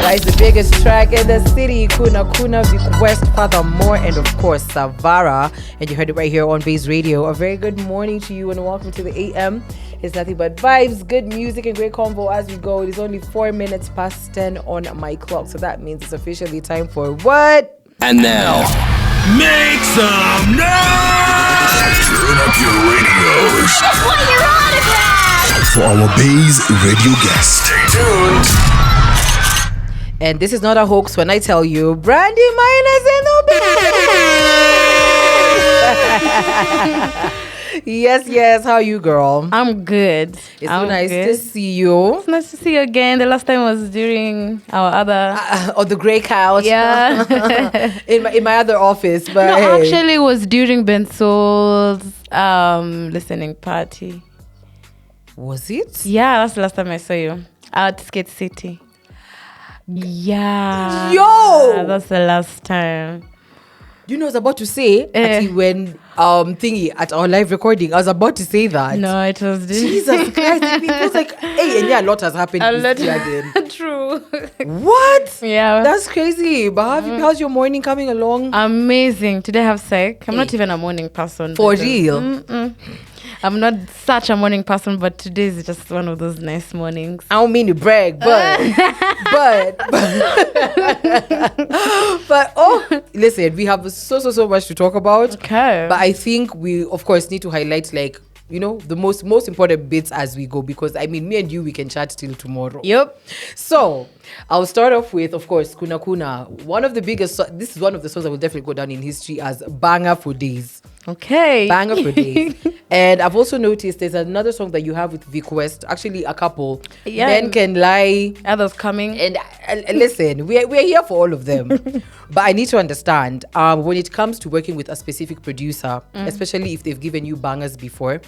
That is the biggest track in the city. Kuna Kuna, Vic West, Furthermore, and of course Savara. And you heard it right here on Base Radio. A very good morning to you and welcome to the AM. It's nothing but vibes, good music, and great convo as we go. It is only 4 minutes past 10 on my clock, so that means it's officially time for what? And now, make some noise! Turn up your radios. That's what you're on about! For our Base Radio guest. Stay tuned. And this is not a hoax when I tell you, Brandy Maina's in the building. Yes. How are you, girl? I'm good. It's so nice to see you. It's nice to see you again. The last time was during our other... on the grey couch. Yeah. in my other office. But no, hey. actually it was during Bensol's listening party. Was it? Yeah, that's the last time I saw you. At Skate City. Yeah. Yo! That's the last time. You know, I was about to say when thingy at our live recording, I was about to say that. No, it was Jesus Christ! It feels like hey, and yeah, a lot has happened this year again. True. What? Yeah, that's crazy. But how's your morning coming along? Amazing. Today I have psych. I'm not even a morning person. For real. I'm not such a morning person, but today is just one of those nice mornings. I don't mean to brag, but listen, we have so much to talk about. Okay. But I think we, of course, need to highlight the most important bits as we go, because I mean, me and you, we can chat till tomorrow. Yep. So I'll start off with, of course, Kuna Kuna. One of the biggest. This is one of the songs that will definitely go down in history as banger for days. Okay. Banger for days. And I've also noticed there's another song that you have with Vic West. Actually, a couple. Yeah. Men Can Lie. Others Coming. And listen, we're here for all of them. But I need to understand, when it comes to working with a specific producer, especially if they've given you bangers before,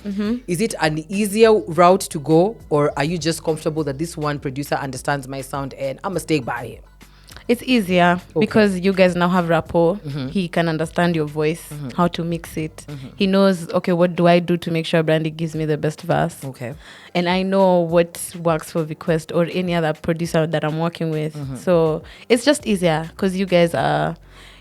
is it an easier route to go, or are you just comfortable that this one producer understands my sound and I'm a stay by him? It's easier because you guys now have rapport. He can understand your voice, how to mix it. He knows, okay, what do I do to make sure Brandy gives me the best verse? Okay. And I know what works for Request or any other producer that I'm working with. So it's just easier because you guys are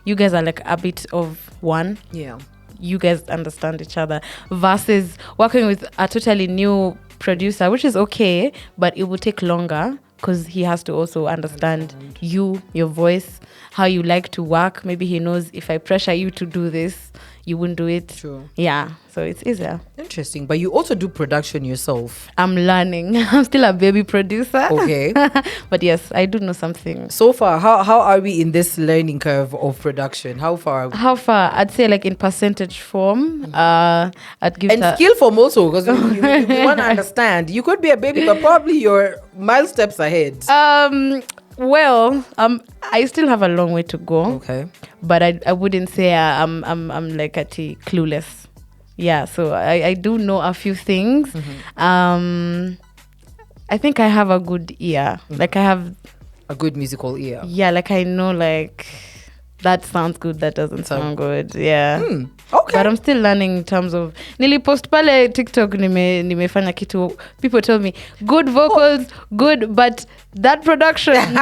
like a bit of one. Yeah. You guys understand each other versus working with a totally new producer, which is okay, but it will take longer because he has to also understand you, your voice, how you like to work. Maybe he knows if I pressure you to do this, you wouldn't do it. True. Yeah, so it's easier. Interesting. But you also do production yourself. I'm learning. I'm still a baby producer. Okay. But yes, I do know something. So far, how are we in this learning curve of production? How far are we? How far? I'd say like in percentage form. I'd give and skill form also, because you want to understand. You could be a baby, but probably you're mile steps ahead. Well, I still have a long way to go. Okay. But I wouldn't say I'm like clueless. Yeah, so I do know a few things. I think I have a good ear. Like I have a good musical ear. Yeah, like I know like that sounds good, that doesn't sound good. Yeah. Okay. But I'm still learning in terms of nilipost pale TikTok nimefanya kitu. People tell me good vocals, good, but that production, no. And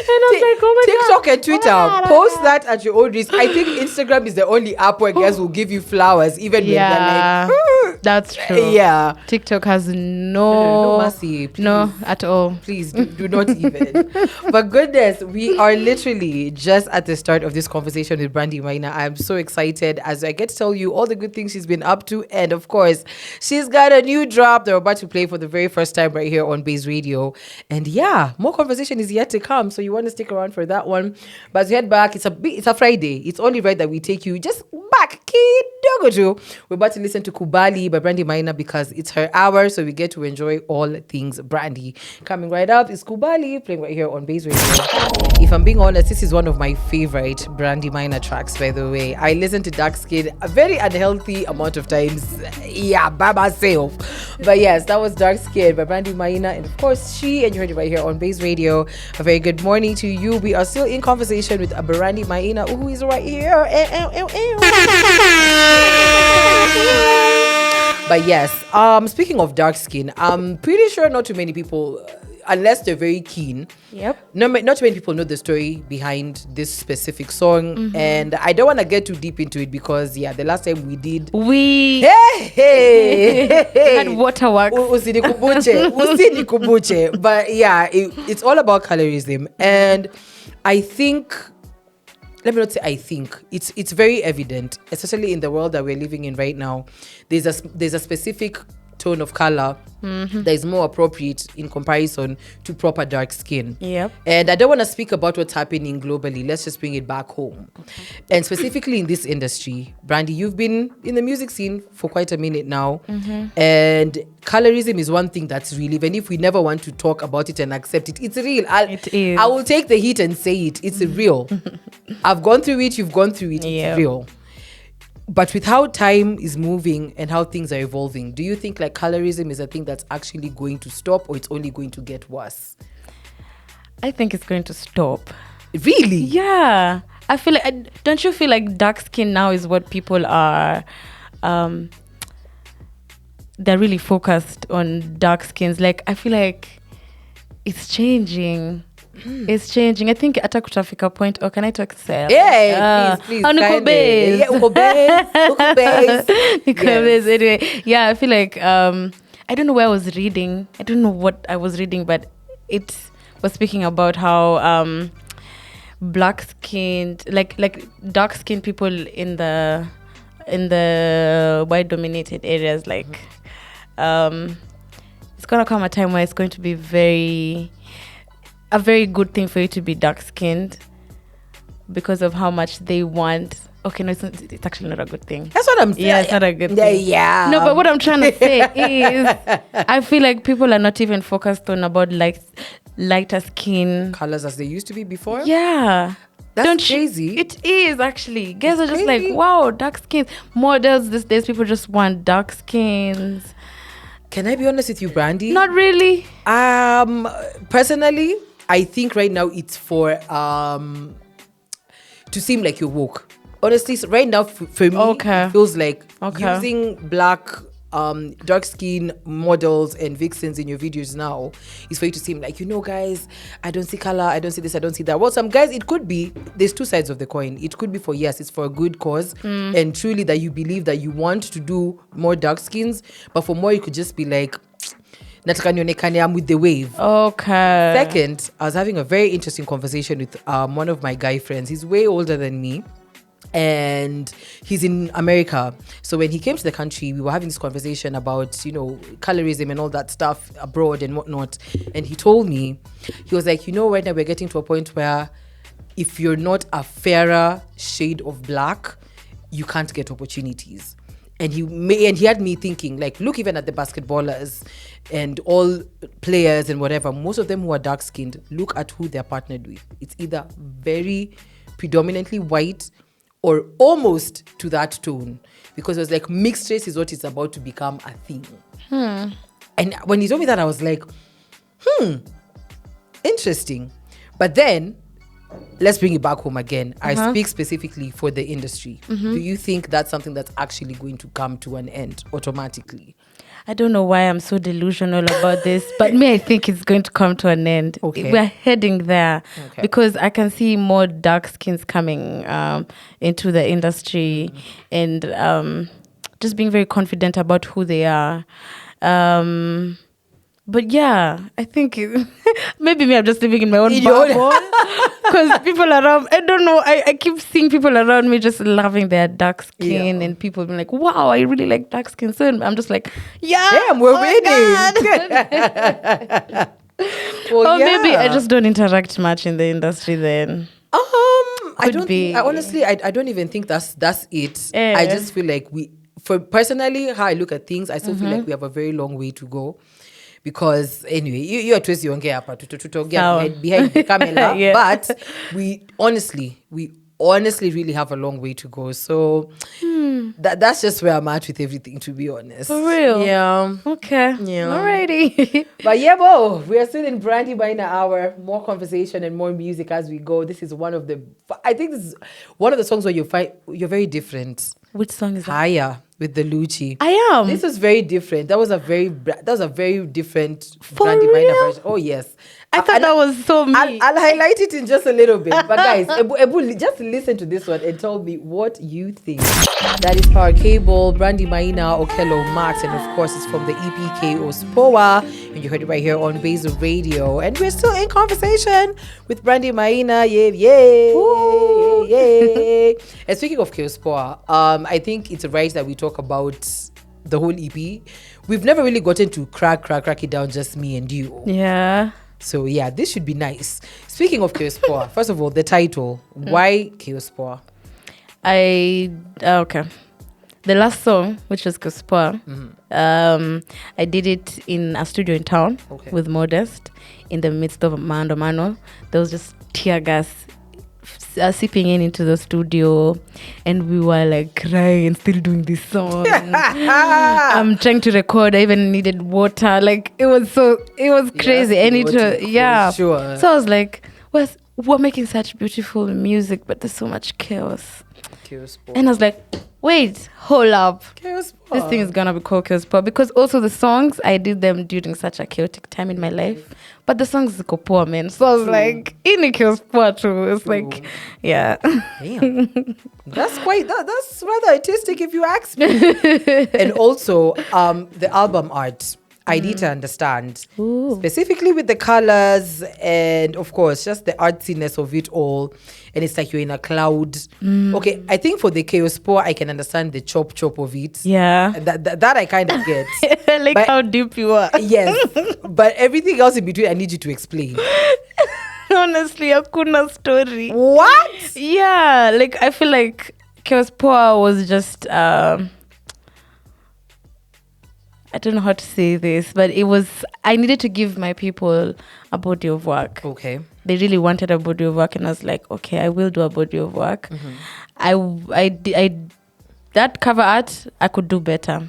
I was like, oh my TikTok God. and Twitter, post that at your own risk. I think Instagram is the only app where guys will give you flowers, even when they're like, that's true. Yeah. TikTok has no mercy. Please. No, at all. Please do not even. But goodness, we are literally just at the start of this conversation with Brandy Maina. I'm so excited as I get to tell you all the good things she's been up to. And of course, she's got a new drop they're about to play for the very first time right here on Base Radio. And yeah, more conversation is yet to come. So you want to stick around for that one. But as we head back, it's a Friday. It's only right that we take you just back. We're about to listen to Kubali by Brandy Maina because it's her hour. So we get to enjoy all things Brandy. Coming right up is Kubali, playing right here on Base Radio. If I'm being honest, this is one of my favorite Brandy Maina tracks, by the way. I listen to Dark Skin a very unhealthy amount of times. Yeah, by myself. But yes, that was Dark Skin by Brandy Maina. And of course, you heard it right here on Base Radio. A very good morning to you. We are still in conversation with Brandy Maina, who is right here. But yes, speaking of dark skin, I'm pretty sure not too many people unless they're very keen. Yep. Not too many people know the story behind this specific song, and I don't want to get too deep into it because the last time we did, We hey, had waterworks. Usinikubuche. But yeah, it's all about colorism, and I think. Let me not say I think. It's very evident, especially in the world that we're living in right now. There's a specific tone of color that is more appropriate in comparison to proper dark skin. Yep. And I don't want to speak about what's happening globally. Let's just bring it back home. Okay. And specifically in this industry, Brandy, you've been in the music scene for quite a minute now. And colorism is one thing that's real. Even if we never want to talk about it and accept it, it's real. It is. I will take the heat and say it. It's real. I've gone through it. You've gone through it. Yep. It's real. But with how time is moving and how things are evolving, do you think like colorism is a thing that's actually going to stop, or it's only going to get worse? I think it's going to stop. Really? Yeah. I feel like, don't you feel like dark skin now is what people are, they're really focused on dark skins. Like, I feel like it's changing. It's changing. I think at a kutafika point, or can I talk self? Yeah, please. Anyway, yeah, I feel like I don't know where I was reading. I don't know what I was reading, but it was speaking about how black skinned, like dark skinned people in the white dominated areas, like it's gonna come a time where it's going to be a very good thing for you to be dark-skinned because of how much they want. Okay, no, it's actually not a good thing. That's what I'm saying. Yeah, it's not a good thing. Yeah. No, but what I'm trying to say is I feel like people are not even focused on about lighter skin colors as they used to be before. Yeah. That's crazy. It is actually. Guys It's are just crazy. like, wow, dark skins. Models these days, people just want dark skins. Can I be honest with you, Brandy? Not really. Personally, I think right now it's for to seem like you're woke. Honestly, so right now for me, it feels like using black, dark skin models and vixens in your videos now is for you to seem like, guys, I don't see color, I don't see this, I don't see that. Well, some guys, it could be, there's two sides of the coin. It could be for, yes, it's for a good cause and truly that you believe that you want to do more dark skins, but for more, it could just be like, I'm with the wave. Okay. Second, I was having a very interesting conversation with one of my guy friends. He's way older than me, and he's in America. So when he came to the country, we were having this conversation about, colorism and all that stuff abroad and whatnot. And he told me, he was like, right now we're getting to a point where if you're not a fairer shade of black, you can't get opportunities. And he had me thinking, like, look even at the basketballers and all players and whatever. Most of them who are dark-skinned, look at who they're partnered with. It's either very predominantly white or almost to that tone. Because it was like mixed race is what is about to become a thing. And when he told me that, I was like, interesting. But then, let's bring it back home again. I speak specifically for the industry. Do you think that's something that's actually going to come to an end automatically? I don't know why I'm so delusional about this, but I think it's going to come to an end. Okay. We're heading there because I can see more dark skins coming into the industry and just being very confident about who they are. But yeah, I think maybe me, I'm just living in my own bubble. Because people around, I don't know, I keep seeing people around me just loving their dark skin and people being like, wow, I really like dark skin. So I'm just like, damn, we're winning. Or maybe I just don't interact much in the industry then. I don't even think that's it. I just feel like personally, how I look at things, I still feel like we have a very long way to go. Because anyway, you are twisting on behind the camera, but we honestly really have a long way to go. So that's just where I'm at with everything, to be honest. For real? Yeah. Okay. Yeah. Alrighty. But we are still in Brandy Maina hour. More conversation and more music as we go. This is one of the songs where you're very different. Which song is that? Higher. with the Lucci. I am. This was very different. That was a very different For Brandy Maina real? version. Oh yes. I thought that was so me. I'll highlight it in just a little bit. But guys, Ebu, just listen to this one and tell me what you think. That is Power Cable, Brandy Maina, Okello Max, and of course it's from the EPK Ospoa. And you heard it right here on Basil Radio. And we're still in conversation with Brandy Maina. Yay. And speaking of Ospoa, I think it's right that we talk about the whole EP. We've never really gotten to crack it down, just me and you. Yeah. So yeah, this should be nice. Speaking of Chaospoa, first of all, the title. Why Chaospoa? Okay. The last song, which was Chaospoa, I did it in a studio in town with Modest in the midst of Mando Mano. There was just tear gas seeping into the studio, and we were like crying and still doing this song. I'm trying to record. I even needed water. Like it was crazy. Yes, And it was, yeah. Sure. So I was like, we're making such beautiful music, but there's so much chaos. Chaospoa. And I was like, wait, hold up. Chaospoa. This thing is gonna be called Chaospoa, because also the songs, I did them during such a chaotic time in my life. But the songs is poor, man. So I was like, in a Chaospoa too. It's like, yeah. Damn. That's rather artistic if you ask me. And also, the album art. I need to understand specifically with the colors and of course just the artsiness of it all. And it's like you're in a cloud. Okay, I think for the Chaospoa, I can understand the chop of it. Yeah. That I kind of get. I like But- how deep you are. Yes, but everything else in between, I need you to explain. Honestly, hakuna story. What? Yeah, like I feel like Chaospoa was just I don't know how to say this, but I needed to give my people a body of work. Okay. They really wanted a body of work, and I was like, okay, I will do a body of work. That cover art, I could do better.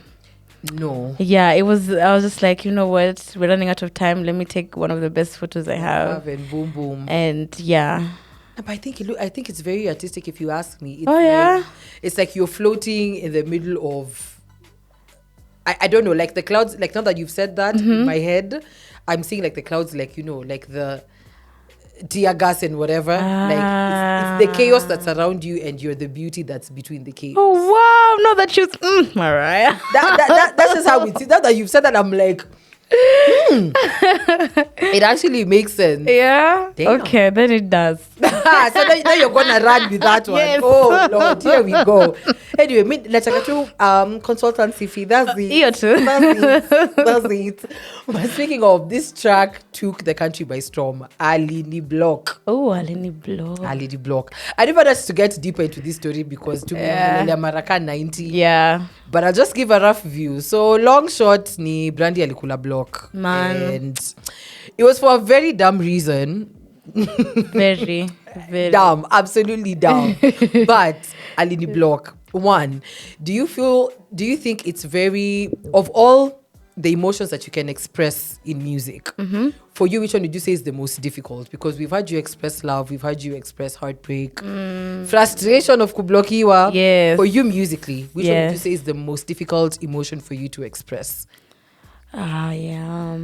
No. Yeah, I was just like, you know what, we're running out of time. Let me take one of the best photos I have. And boom, boom. And yeah. But I think it's very artistic if you ask me. It's Yeah. It's like you're floating in the middle of I don't know, like the clouds, like now that you've said that in my head, I'm seeing like the clouds, like, you know, like the tear gas and whatever. Like it's the chaos that's around you and you're the beauty that's between the chaos. Oh wow, no, that was Mariah. That's just how it is. Now that you've said that, I'm like, it actually makes sense. Yeah. Damn. Okay, then it does. So now you're gonna run with that one. Yes. Oh Lord, here we go. Anyway, let's check consultancy fee. That's it. You too. That's it. But speaking of, this track took the country by storm. Alini Block. Oh, Alini Block. Alini Block. I never wanted to get deeper into this story because to me, Maraka 90. Yeah. But I'll just give a rough view. So long shot ni Brandy alikula block. Man. And it was for a very dumb reason. Very, very Dumb, absolutely dumb. But Alini Block, one, do you think it's very, of all the emotions that you can express in music, for you, which one would you say is the most difficult? Because we've had you express love, we've had you express heartbreak, frustration of kublokiwa. Yes. For you musically, which one would you Yes. say is the most difficult emotion for you to express? Yeah.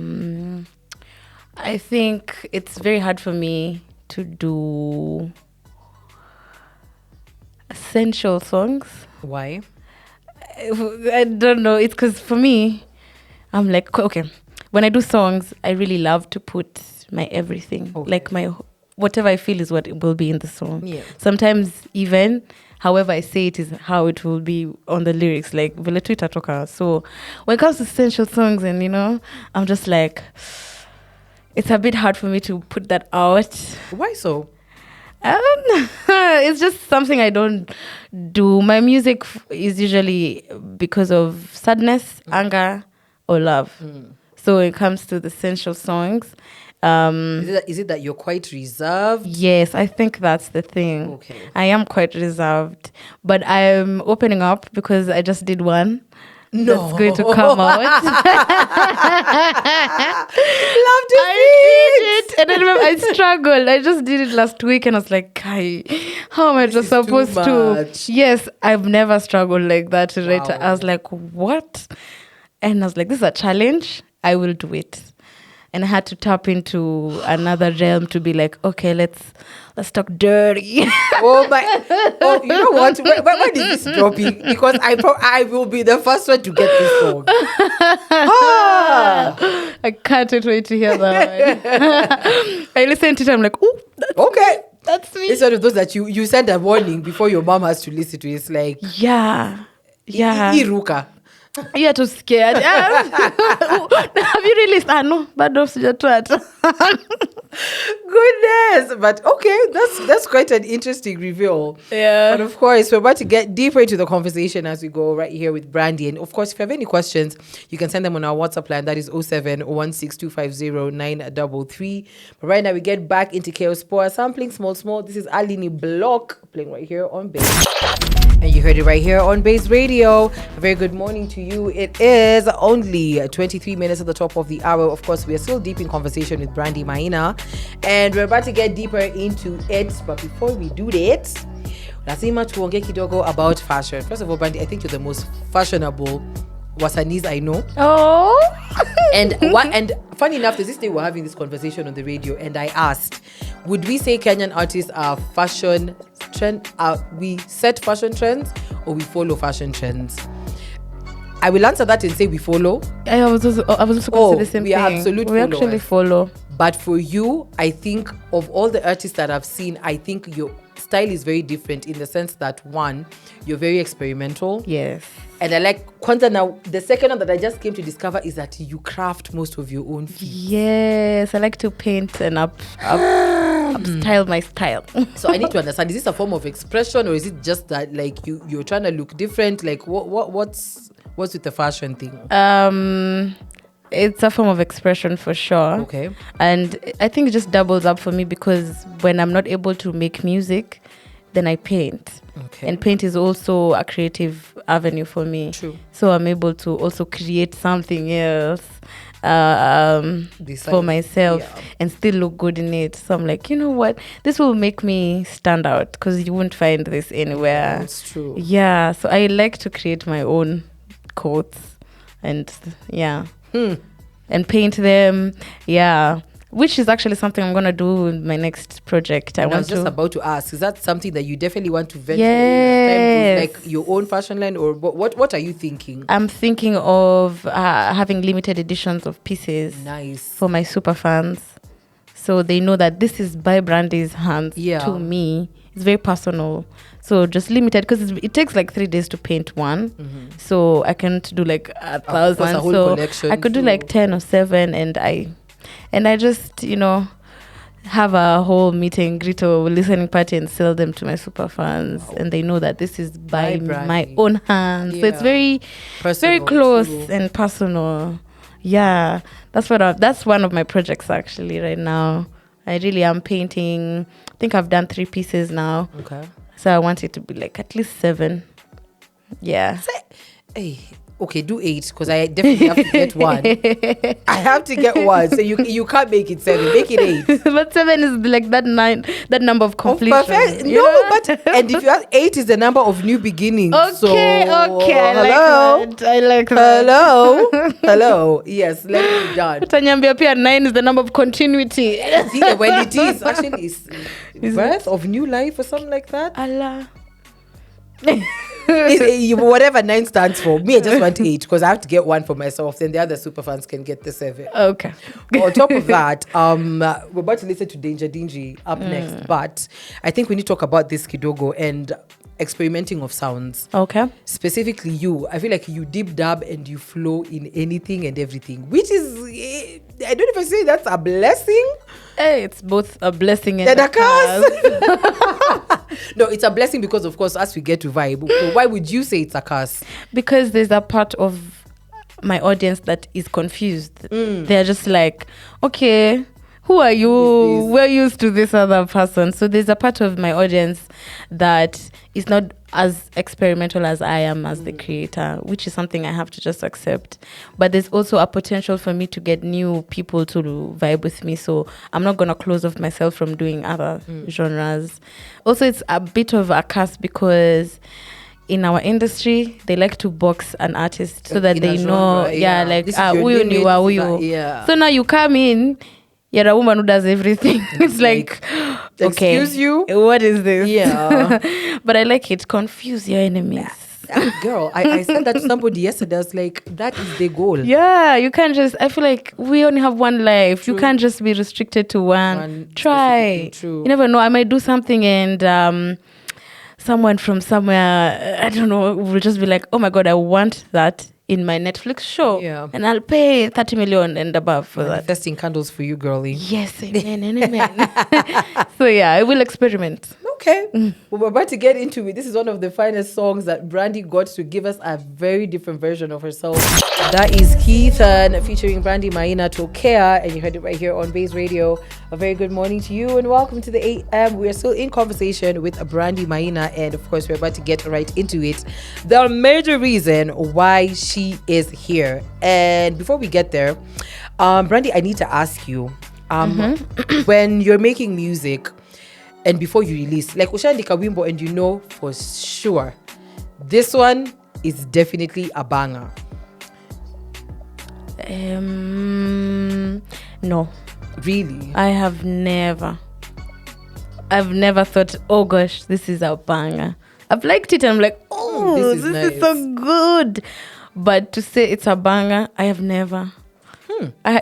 I think it's very hard for me to do sensual songs. Why? I don't know. It's because for me, I'm like, okay, when I do songs, I really love to put my everything. Okay. Like my whatever I feel is what it will be in the song. Yeah. Sometimes even however I say it is how it will be on the lyrics, like vile tu itatoka. So when it comes to sensual songs, and you know, I'm just like, it's a bit hard for me to put that out. Why so? It's just something I don't do. My music is usually because of sadness, anger, or love. So when it comes to the sensual songs, Is it that you're quite reserved? yes, I think that's the thing. Okay. I am quite reserved, but I'm opening up because I just did one No. that's going to come out. Love to I did it, and I remember I struggled. I just did it last week, and I was like, "Kai, how am I just is too supposed to?" much. Yes, I've never struggled like that. Right? Wow. I was like, "What?" And I was like, "This is a challenge. I will do it." And I had to tap into another realm to be like, "Okay, let's talk dirty." Oh my! Oh, you know what? When is this dropping? Because I will be the first one to get this song. Ah, I can't wait to hear that one. I listened to it. I'm like, "Oh, okay. that's me." It's one of those that you send a warning before your mom has to listen to. It's like Yeah. Iruka. You're too scared. Have you released? No, bado sijatoa. Goodness, but okay, that's quite an interesting reveal. Yeah. But of course, we're about to get deeper into the conversation as we go right here with Brandy. And of course, if you have any questions, you can send them on our WhatsApp line. That is 0716250933. But right now, we get back into Chaos Sport, sampling small. This is Alini Block playing right here on Base. And you heard it right here on Base Radio. A very good morning to you. It is only 23 minutes at the top of the hour. Of course, we are still deep in conversation with Brandy Maina. And we're about to get deeper into it. But before we do that, lazima tuongee kidogo about fashion. First of all, Brandy, I think you're the most fashionable wasanis I know. Oh. And funny enough, this day we're having this conversation on the radio, and I asked, would we say Kenyan artists are fashion trend? We set fashion trends or we follow fashion trends? I will answer that and say we follow. I was also going to say the same we thing. are absolute We actually follow. But for you, I think of all the artists that I've seen, I think your style is very different in the sense that, one, you're very experimental. Yes. And I like Kwanzaa now. The second one that I just came to discover is that you craft most of your own feet. Yes, I like to paint and up style my style. So I need to understand: is this a form of expression, or is it just that like you're trying to look different? Like what's with the fashion thing? It's a form of expression for sure. Okay. And I think it just doubles up for me because when I'm not able to make music, then I paint. Okay. And paint is also a creative avenue for me. True. So I'm able to also create something else for myself and still look good in it. So I'm like, you know what? This will make me stand out because you won't find this anywhere. That's true. Yeah. So I like to create my own coats and and paint them. Yeah. Which is actually something I'm going to do in my next project. I was just about to ask, is that something that you definitely want to venture Yes. like your own fashion line, or what are you thinking? I'm thinking of having limited editions of pieces Nice. for my super fans. So they know that this is by Brandy's hands to me. It's very personal. So just limited because it takes like 3 days to paint one. Mm-hmm. So I can't do like 1,000. A whole so collection, I could do like 10 or 7 and I just, have a whole meet and greet or listening party and sell them to my super fans. Wow. And they know that this is by my own hands. Yeah. So it's very, personal, very close and personal. Yeah, that's one of my projects actually right now. I really am painting. I think I've done 3 pieces now. Okay. So I want it to be like at least 7. Yeah. Hey. Okay, do 8 because I definitely have to get 1. I have to get 1, so you can't make it 7. Make it 8. But 7 is like that number of completion. Perfect. No, but and if you have 8 is the number of new beginnings. Okay. Hello. I like that. Hello. Yes, let me be done. Tanyambia pia 9 is the number of continuity. See, when it is actually is birth of new life or something like that. Allah. Whatever 9 stands for, me I just want 8 because I have to get 1 for myself, then the other super fans can get the 7. Okay. On top of that, we're about to listen to Danger Dingy up next, but I think we need to talk about this kidogo and experimenting of sounds. Okay. Specifically you, I feel like you deep dab and you flow in anything and everything, which is, I don't know if I say that's a blessing. Hey, it's both a blessing and a curse. No, it's a blessing because, of course, as we get to vibe. So why would you say it's a curse? Because there's a part of my audience that is confused. They're just like, okay, who are you? Who is this? We're used to this other person. So there's a part of my audience that is not as experimental as I am as the creator, which is something I have to just accept. But there's also a potential for me to get new people to vibe with me. So I'm not going to close off myself from doing other genres. Also, it's a bit of a curse because in our industry, they like to box an artist so that In they a know, genre, like, this is your huyu ni limit, wa this is huyu. yeah. So now you come in, you're a woman who does everything. It's like, okay, excuse you? what is this? Yeah. But I like it. Confuse your enemies. Girl, I said that to somebody yesterday. I was like, that is the goal. Yeah, you can't just. I feel like we only have one life. You can't just be restricted to one. Try. True. You never know. I might do something and someone from somewhere, I don't know, will just be like, oh my God, I want that in my Netflix show. Yeah. And I'll pay 30 million and above for that. Manifesting candles for you, girlie. Yes, amen and amen. So yeah, I will experiment. Okay. Well, we're about to get into it. This is one of the finest songs that Brandy got to give us a very different version of herself. That is Keithan featuring Brandy Maina, Tokea, and you heard it right here on Base Radio. A very good morning to you and welcome to the 8 a.m. We are still in conversation with Brandy Maina, and of course, we're about to get right into it. The major reason why she is here. And before we get there, Brandy, I need to ask you, when you're making music, and before you release, like ushaandika wimbo and you know for sure this one is definitely a banger. No. Really? I've never thought, oh gosh, this is a banger. I've liked it and I'm like, oh, This is this is nice. so good. But to say it's a banger, I have never.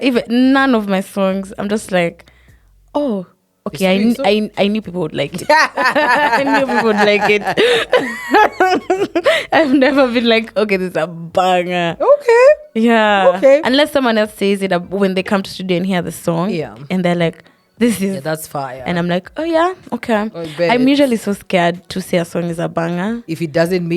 Even none of my songs, I'm just like, oh, okay, It's sweet, I knew people would like it. I knew people would like it. I've never been like, okay, this is a banger. Okay. Yeah. Okay. Unless someone else says it when they come to studio and hear the song. Yeah. And they're like, this is. Yeah, that's fire. And I'm like, oh yeah, okay. I bet. I'm usually so scared to say a song is a banger. if it doesn't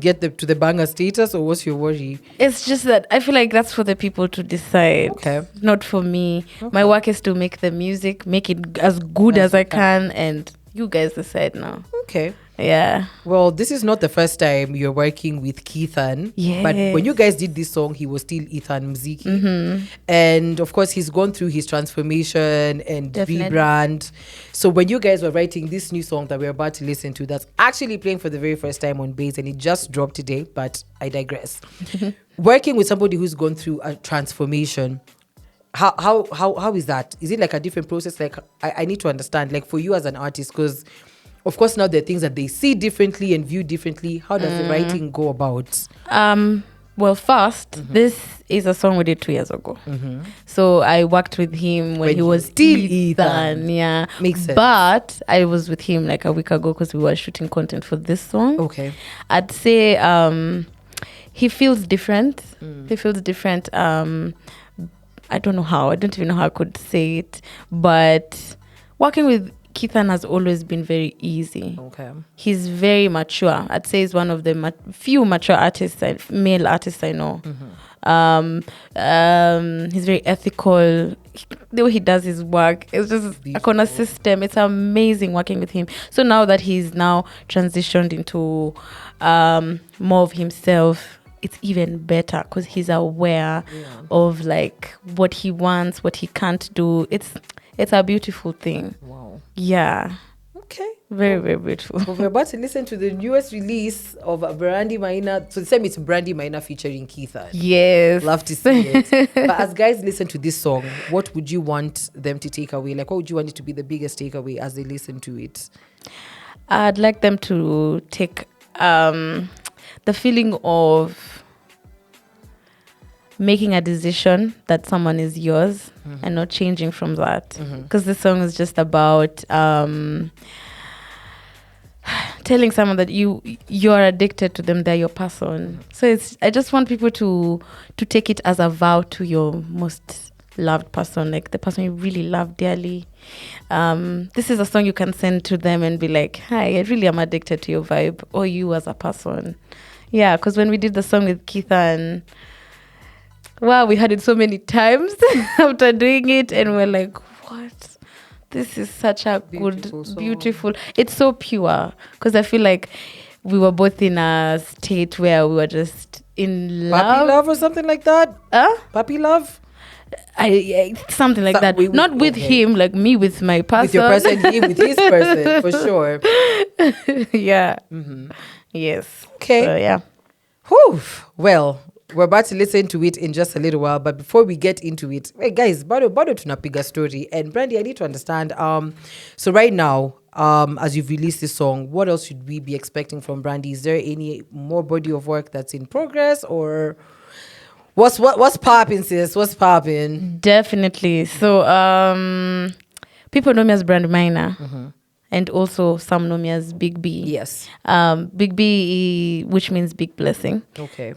get to the banger status, or what's your worry? It's just that I feel like that's for the people to decide. Okay. Not for me. My work is to make the music, make it as good as I can, and you guys decide now. Okay. Yeah. Well, this is not the first time you're working with Keithan. Yes. But when you guys did this song, he was still Ethan Mziki. And of course, he's gone through his transformation and Definitely. rebrand. So when you guys were writing this new song that we're about to listen to, that's actually playing for the very first time on Base, and it just dropped today, but I digress. Working with somebody who's gone through a transformation, how is that? Is it like a different process? Like, I need to understand, like for you as an artist, because of course now there are things that they see differently and view differently. How does the writing go about? Well, first, this is a song we did 2 years ago. So I worked with him when he was still Ethan. Yeah. Makes sense. But I was with him like a week ago because we were shooting content for this song. Okay. I'd say he feels different. He feels different. I don't know how. I don't even know how I could say it. But working with Keithan has always been very easy. Okay. He's very mature. I'd say he's one of the few mature artists, male artists I know. He's very ethical. The way he does his work, it's just a system. It's amazing working with him. So now that he's now transitioned into more of himself, it's even better because he's aware of like what he wants, what he can't do. It's a beautiful thing. Wow. Yeah. Okay. Very, very beautiful. Well, we're about to listen to the newest release of Brandy Maina. So the same, it's Brandy Maina featuring Keithan. Yes. Love to see it. But as guys listen to this song, what would you want them to take away? Like, what would you want it to be the biggest takeaway as they listen to it? I'd like them to take the feeling of making a decision that someone is yours and not changing from that. Because this song is just about telling someone that you're addicted to them, they're your person. So I just want people to take it as a vow to your most loved person, like the person you really love dearly. This is a song you can send to them and be like, hi, I really am addicted to your vibe, or you as a person. Yeah, because when we did the song with Keithan, wow, we heard it so many times after doing it, and we're like, what? This is such a Beautiful good, song. beautiful. It's so pure because I feel like we were both in a state where we were just in love. Puppy love or something like that? Huh? Puppy love? Something like that. Not with okay. him, like me with my person. With your person, him with his person, for sure. Yeah. Yes. Okay. So, yeah. Whew. Well, we're about to listen to it in just a little while, but before we get into it, hey guys, bado tunapiga story. And Brandy, I need to understand. So right now, as you've released this song, what else should we be expecting from Brandy? Is there any more body of work that's in progress, or what's popping, sis? What's popping? Definitely. So, people know me as Brandy Maina. And also some know me as Big B. Yes. Big B, which means big blessing. Okay.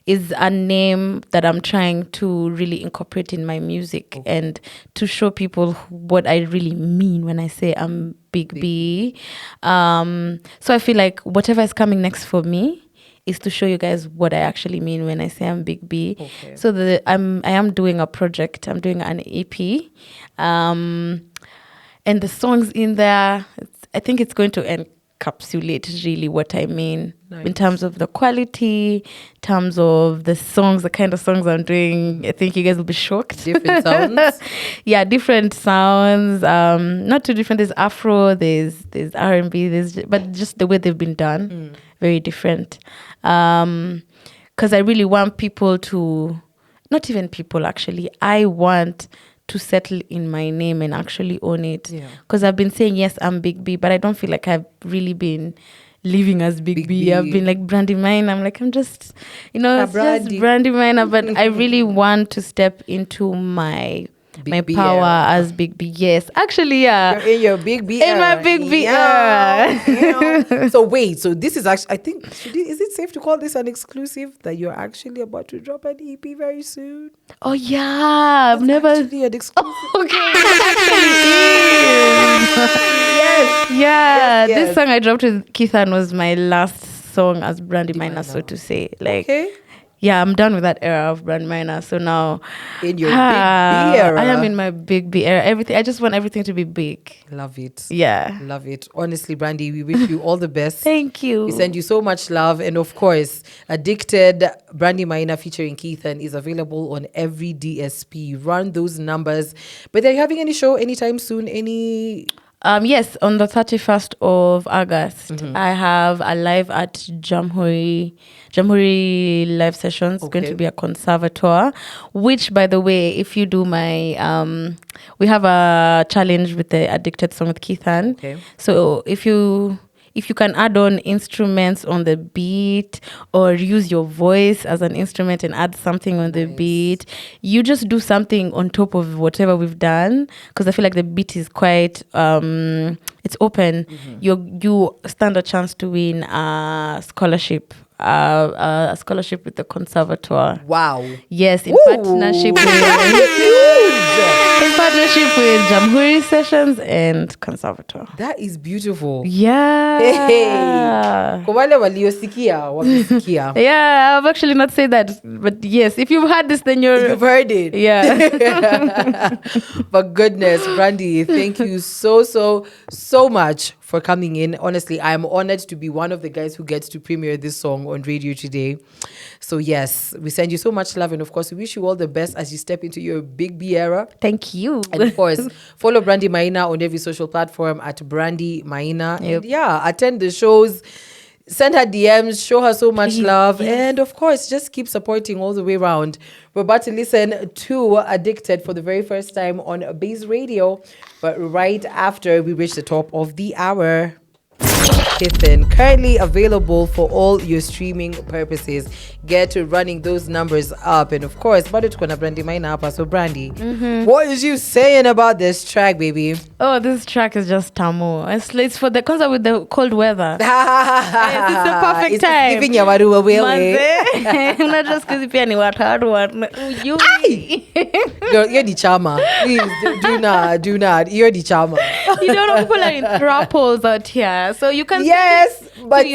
Is a name that I'm trying to really incorporate in my music and to show people what I really mean when I say I'm Big B. So I feel like whatever is coming next for me is to show you guys what I actually mean when I say I'm Big B. Okay. So I am doing a project. I'm doing an EP. And the songs in there, I think it's going to encapsulate really what I mean in terms of the quality, in terms of the songs, the kind of songs I'm doing. I think you guys will be shocked. Different sounds? Yeah, different sounds. Not too different. There's Afro, there's R&B, but just the way they've been done, very different. Because I really want people to, not even people actually, I want to settle in my name and actually own it. Because I've been saying, yes, I'm Big B, but I don't feel like I've really been living as Big B. I've been like Brandy Maina. I'm like, I'm just, it's just Brandy Maina. But I really want to step into my power as Big B. Yes, actually, yeah. You're in your Big B in my Big B era. So wait, so this is actually, I think, is it safe to call this an exclusive that you're actually about to drop an EP very soon? Oh yeah, I've never. Actually an exclusive. Okay, yes. Yeah, this song I dropped with Keithan was my last song as Brandy Maina, so to say. Like, yeah, I'm done with that era of Brandy Maina. So now, in your Big B era, I am in my Big B era. Everything, I just want everything to be big. Love it. Yeah, love it. Honestly, Brandy, we wish you all the best. Thank you. We send you so much love, and of course, Addicted Brandy Maina featuring Keithan is available on every DSP. Run those numbers. But are you having any show anytime soon? Any? Yes, on the 31st of August, I have a live at Jamhuri live sessions. It's going to be a conservatoire, which, by the way, if you do my, we have a challenge with the Addicted song with Keithan. Okay. So if you can add on instruments on the beat or use your voice as an instrument and add something on the beat, you just do something on top of whatever we've done, because I feel like the beat is quite, it's open. You stand a chance to win a scholarship. A scholarship with the conservatoire. Wow. Yes, in partnership with Jamhuri Sessions and Conservatoire. That is beautiful. Yeah. Hey. Kwa wale waliosikia, wamesikia. Yeah, I've actually not said that, but yes, if you've heard this, then you've heard it. Yeah. But goodness, Brandy, thank you so much for coming in. Honestly, I am honored to be one of the guys who gets to premiere this song on radio today. So yes, we send you so much love, and of course we wish you all the best as you step into your Big B era. Thank you. And of course, follow Brandy Maina on every social platform at Brandy Maina. Yep. And attend the shows, send her DMs, show her so much love, and of course, just keep supporting all the way around. We're about to listen to Addicted for the very first time on Base Radio, but right after we reach the top of the hour. Keithan, currently available for all your streaming purposes. Get to running those numbers up, and of course, bado tuko na Brandy Maina hapa. So Brandy, what is you saying about this track, baby? Oh, this track is just tamu. It's for the concert with the cold weather. It's the perfect time. It's giving you a Not just because pia ni watu. You're the charmer. Please do not. You're the charmer. You don't know people are in thruples out here, so you can Yes, but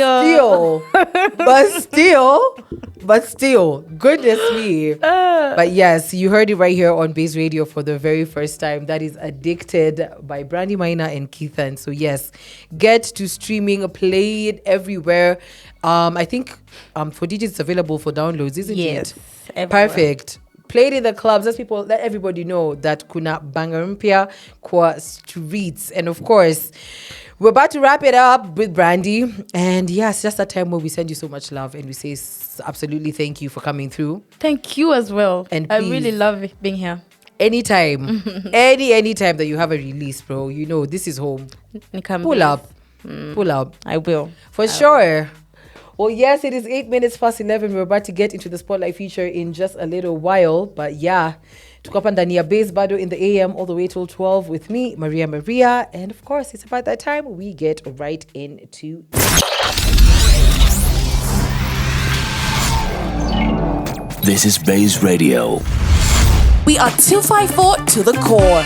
still, goodness me. But yes, you heard it right here on Base Radio for the very first time. That is Addicted by Brandy Maina and Keithan. So yes, get to streaming, play it everywhere. I think for DJs it's available for downloads, isn't it? Everywhere. Perfect. Play it in the clubs. Let everybody know that kuna bangarumpia kwa streets. And of course, we're about to wrap it up with Brandy. And yes, just a time where we send you so much love and we say absolutely thank you for coming through. Thank you as well. And I please, really love being here. Anytime, anytime that you have a release, bro, you know this is home. Pull up. I will. For sure. Well, yes, it is 8 minutes past 11. We're about to get into the Spotlight feature in just a little while. But yeah, tuko hapa ndani ya Base Bado in the AM all the way till 12 with me, Maria. And of course, it's about that time we get right into... This is Base Radio. We are 254 to the core.